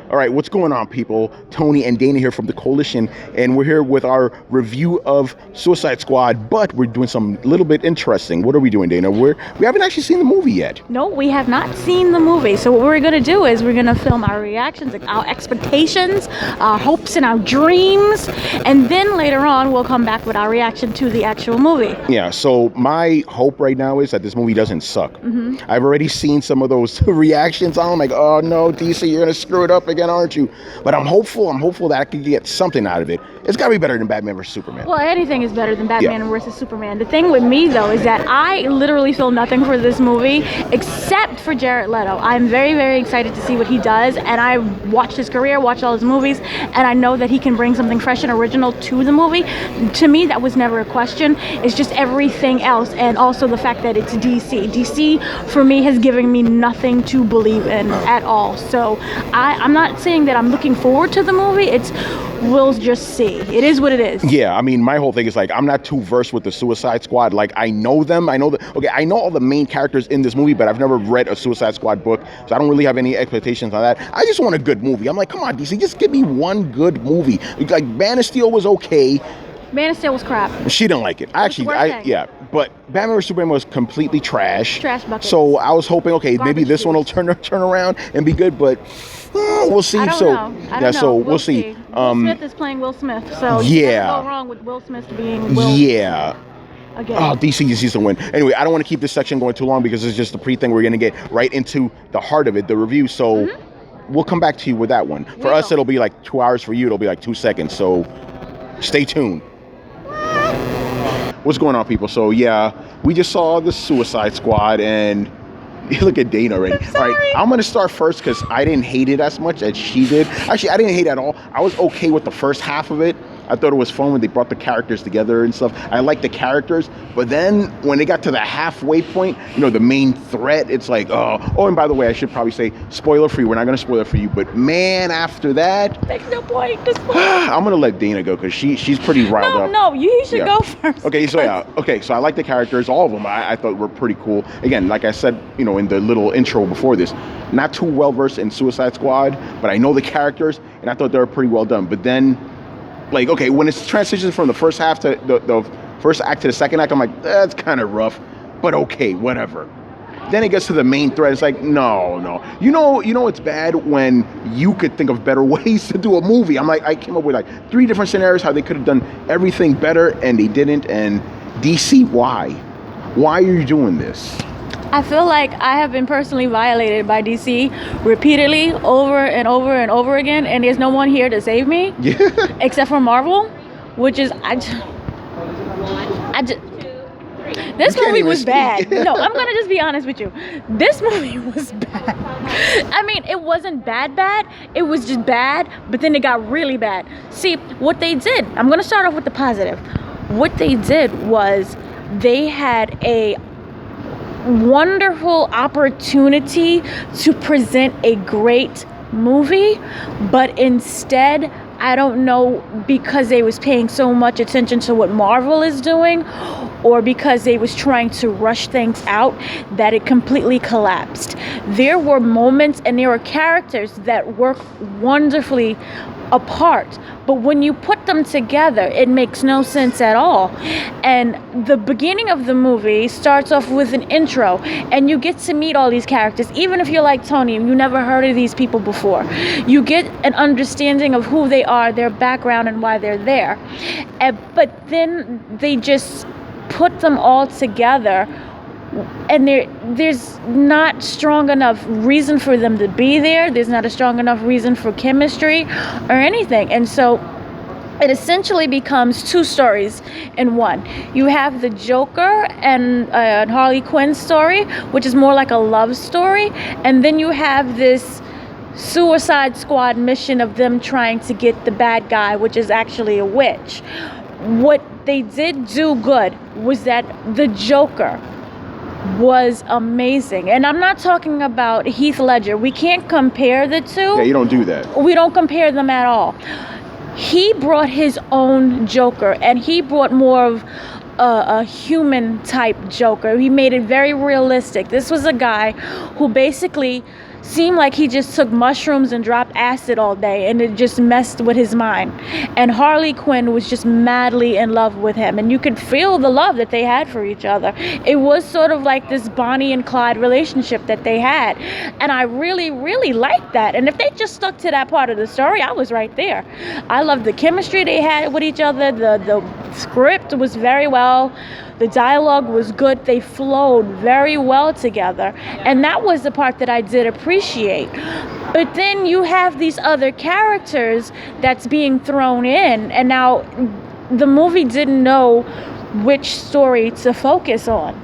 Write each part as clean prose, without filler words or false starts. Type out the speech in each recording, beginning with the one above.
All right, what's going on, people? Tony and Dana here from the Koalition, and we're here with our review of Suicide Squad, but we're doing something a little bit interesting. What are we doing, Dana? We haven't actually seen the movie yet. No, we have not seen the movie. So what we're going to do is we're going to film our reactions, our expectations, our hopes and our dreams, and then later on we'll come back with our reaction to the actual movie. Yeah, so my hope right now is that this movie doesn't suck. I've already seen some of those reactions. I'm like, oh no, DC, you're going to screw it up again, aren't you? But I'm hopeful that I could get something out of it. It's got to be better than Batman vs. Superman. Well, anything is better than Batman versus Superman. The thing with me, though, is that I literally feel nothing for this movie except for Jared Leto. I'm very, very excited to see what he does, and I watched his career, watched all his movies, and I know that he can bring something fresh and original to the movie. To me, that was never a question. It's just everything else, and also the fact that it's DC. DC, for me, has given me nothing to believe in at all. So I'm not saying that I'm looking forward to the movie. We'll just see. It is what it is. Yeah, I mean, my whole thing is like, I'm not too versed with the Suicide Squad. Like, I know them. I know all the main characters in this movie, but I've never read a Suicide Squad book, so I don't really have any expectations on that. I just want a good movie. I'm like, come on, DC, just give me one good movie. Like, Man of Steel was okay. Man of Steel was crap. She didn't like it. But Batman vs. Superman was completely trash. Trash bucket. So I was hoping, okay, Garbage maybe this one will turn around and be good, but we'll see. I don't know. So we'll see. Will Smith is playing Will Smith, so you can't go wrong with Will Smith being Will. Yeah. Again. Oh, DC just needs to win. Anyway, I don't want to keep this section going too long because it's just the pre-thing. We're going to get right into the heart of it, the review. So we'll come back to you with that one. For us, it'll be like 2 hours. For you, it'll be like 2 seconds. So stay tuned. What's going on, people? So yeah, we just saw the Suicide Squad, and you look at Dana already. All right, I'm gonna start first because I didn't hate it as much as she did. Actually, I didn't hate it at all. I was okay with the first half of it. I thought it was fun when they brought the characters together and stuff. I liked the characters, but then when they got to the halfway point, the main threat, it's like, oh, and by the way, I should probably say, spoiler free. We're not gonna spoil it for you, but man, after that, Makes no point. I'm gonna let Dana go because she's pretty riled up. No, you should go first. Okay, so so I like the characters, all of them. I thought were pretty cool. Again, like I said, in the little intro before this, not too well versed in Suicide Squad, but I know the characters, and I thought they were pretty well done. But then, like, okay, when it's transitions from the first half to the first act to the second act, I'm like, that's kind of rough, but okay, whatever. Then it gets to the main thread. It's like, no. You know it's bad when you could think of better ways to do a movie. I'm like, I came up with like 3 different scenarios how they could have done everything better, and they didn't. And DC, why? Why are you doing this? I feel like I have been personally violated by DC repeatedly over and over and over again, and there's no one here to save me. Yeah. Except for Marvel, which is this movie was bad. No, I'm gonna just be honest with you. This movie was bad. I mean, it wasn't bad. It was just bad, but then it got really bad. See, what they did, I'm gonna start off with the positive. What they did was they had a wonderful opportunity to present a great movie, but instead, I don't know, because they was paying so much attention to what Marvel is doing, or because they was trying to rush things out, that it completely collapsed. There were moments and there were characters that work wonderfully apart, but when you put them together, it makes no sense at all. And the beginning of the movie starts off with an intro, and you get to meet all these characters. Even if you're like Tony and you never heard of these people before, you get an understanding of who they are, their background, and why they're there. But then they just put them all together, and there's not strong enough reason for them to be there. There's not a strong enough reason for chemistry or anything. And so it essentially becomes 2 stories in one. You have the Joker and Harley Quinn story, which is more like a love story. And then you have this Suicide Squad mission of them trying to get the bad guy, which is actually a witch. What they did do good was that the Joker was amazing. And I'm not talking about Heath Ledger. We can't compare the two. Yeah, you don't do that. We don't compare them at all. He brought his own Joker, and he brought more of a human type Joker. He made it very realistic. This was a guy who basically seemed like he just took mushrooms and dropped acid all day, and it just messed with his mind. And Harley Quinn was just madly in love with him, and you could feel the love that they had for each other. It was sort of like this Bonnie and Clyde relationship that they had, and I really, really liked that. And if they just stuck to that part of the story, I was right there. I loved the chemistry they had with each other. The script was very well. The dialogue was good. They flowed very well together. And that was the part that I did appreciate. But then you have these other characters that's being thrown in. And now the movie didn't know which story to focus on.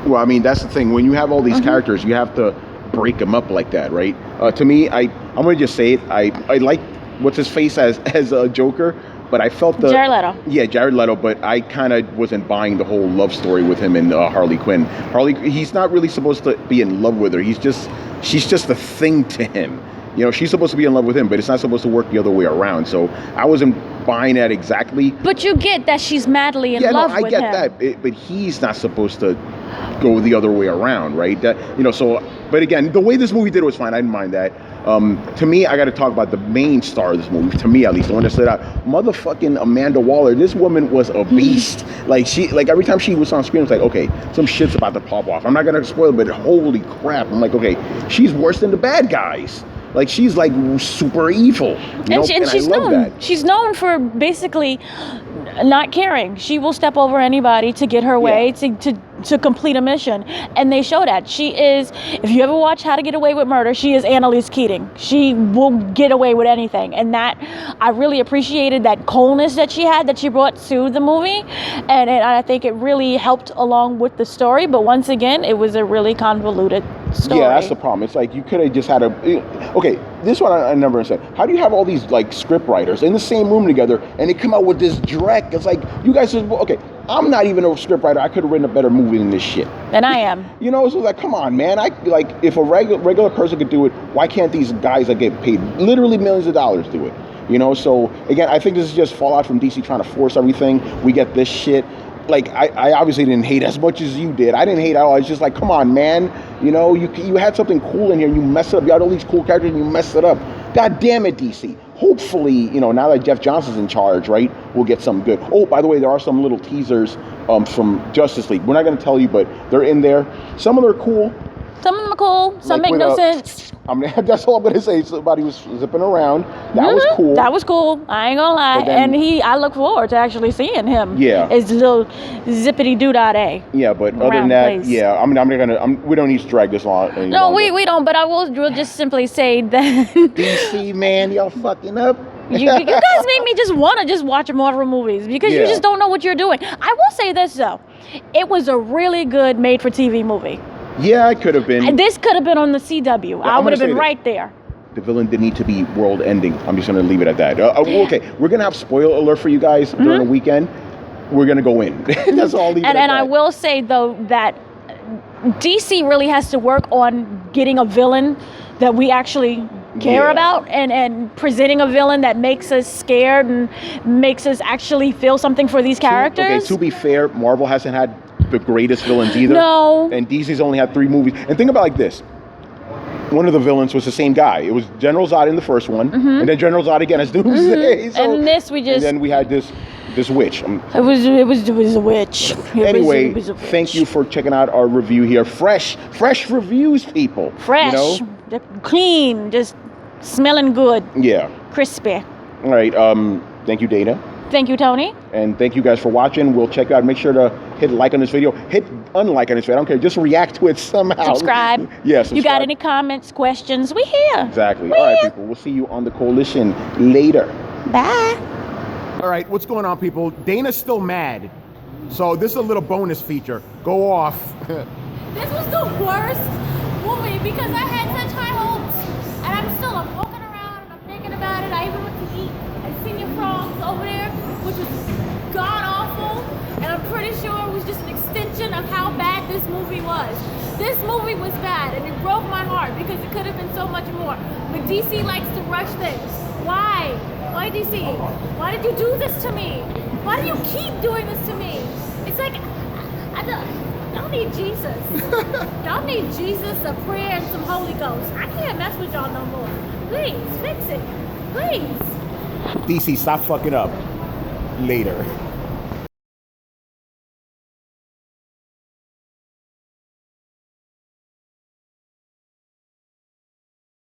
Well, I mean, that's the thing. When you have all these characters, you have to break them up like that, right? To me, I'm going to just say it. I like what's his face as a Joker. But I felt Jared Leto. Yeah, Jared Leto. But I kind of wasn't buying the whole love story with him and Harley Quinn. He's not really supposed to be in love with her. She's just a thing to him. You know, she's supposed to be in love with him, but it's not supposed to work the other way around. So I wasn't buying that exactly. But you get that she's madly in love with him. Yeah, no, I get that. But he's not supposed to go the other way around, right? That, you know, so, but again, the way this movie did it was fine. I didn't mind that. To me, I got to talk about the main star of this movie. To me, at least, the one that stood out, motherfucking Amanda Waller. This woman was a beast. Like every time she was on screen, it was like, okay, some shit's about to pop off. I'm not gonna spoil it, but holy crap! I'm like, okay, she's worse than the bad guys. Like, she's like super evil. And she's known. She's known for basically not caring. She will step over anybody to get her way, to complete a mission. And they show that. She is, if you ever watch How to Get Away with Murder, she is Annalise Keating. She will get away with anything. And that, I really appreciated that coldness that she had, that she brought to the movie. And I think it really helped along with the story. But once again, it was a really convoluted story. Yeah, that's the problem. It's like you could have just had okay, this one I never understand. How do you have all these like script writers in the same room together and they come out with this dreck? It's like, you guys just, okay, I'm not even a script writer. I could have written a better movie than this shit. And I am. You know, so it's like, come on, man. If a regular person could do it, why can't these guys that get paid literally millions of dollars do it? You know, so again, I think this is just fallout from DC trying to force everything. We get this shit. Like, I obviously didn't hate as much as you did. I didn't hate at all. It's just like, come on, man. You know, you had something cool in here and you messed it up. You had all these cool characters and you messed it up. God damn it, DC. Hopefully, you know, now that Jeff Johnson's in charge, right, we'll get something good. Oh, by the way, there are some little teasers from Justice League. We're not going to tell you, but they're in there. Some of them are cool. Some of them are cool. Some make no sense. I mean, that's all I'm going to say. Somebody was zipping around. That was cool. That was cool. I ain't going to lie. Then, and I look forward to actually seeing him. Yeah. It's little zippity doo dah day. Yeah, but other than that, yeah, I'm not going to, we don't need to drag this long. No, we don't, but we'll just simply say that. DC, man, y'all fucking up. You guys make me just want to just watch Marvel movies because you just don't know what you're doing. I will say this, though. It was a really good made-for-TV movie. Yeah, it could have been. This could have been on the CW. Yeah, I would have been right there. The villain didn't need to be world-ending. I'm just going to leave it at that. Okay, we're going to have spoiler alert for you guys during the weekend. We're going to go in. That's all I'll leave it at that. And I will say, though, that DC really has to work on getting a villain that we actually care about and presenting a villain that makes us scared and makes us actually feel something for these characters. Okay, to be fair, Marvel hasn't had the greatest villains either. No. And DC's only had 3 movies. And think about it like this. One of the villains was the same guy. It was General Zod in the first one, and then General Zod again as Doomsday. So, and this we just. And then we had this witch. It was a witch. Anyway, it was a witch. Thank you for checking out our review here. Fresh reviews, people. Fresh, you know? They're clean, just smelling good. Yeah. Crispy. All right. Thank you, Dana. Thank you, Tony. And thank you guys for watching. We'll check out. Make sure to hit like on this video. Hit unlike on this video. I don't care. Just react to it somehow. Subscribe. Yeah, subscribe. You got any comments, questions? We here. Exactly. All right, people. We'll see you on the Koalition later. Bye. All right. What's going on, people? Dana's still mad. So this is a little bonus feature. Go off. This was the worst movie because I had such high hopes. And I'm walking around and I'm thinking about it. I even went to eat at Senior Frogs over there, which was god awful. And I'm pretty sure it was just an extension of how bad this movie was. This movie was bad and it broke my heart because it could have been so much more. But DC likes to rush things. Why? Why, DC? Why did you do this to me? Why do you keep doing this to me? It's like, Y'all need Jesus. Y'all need Jesus, a prayer, and some Holy Ghost. I can't mess with y'all no more. Please, fix it. Please. DC, stop fucking up. Later.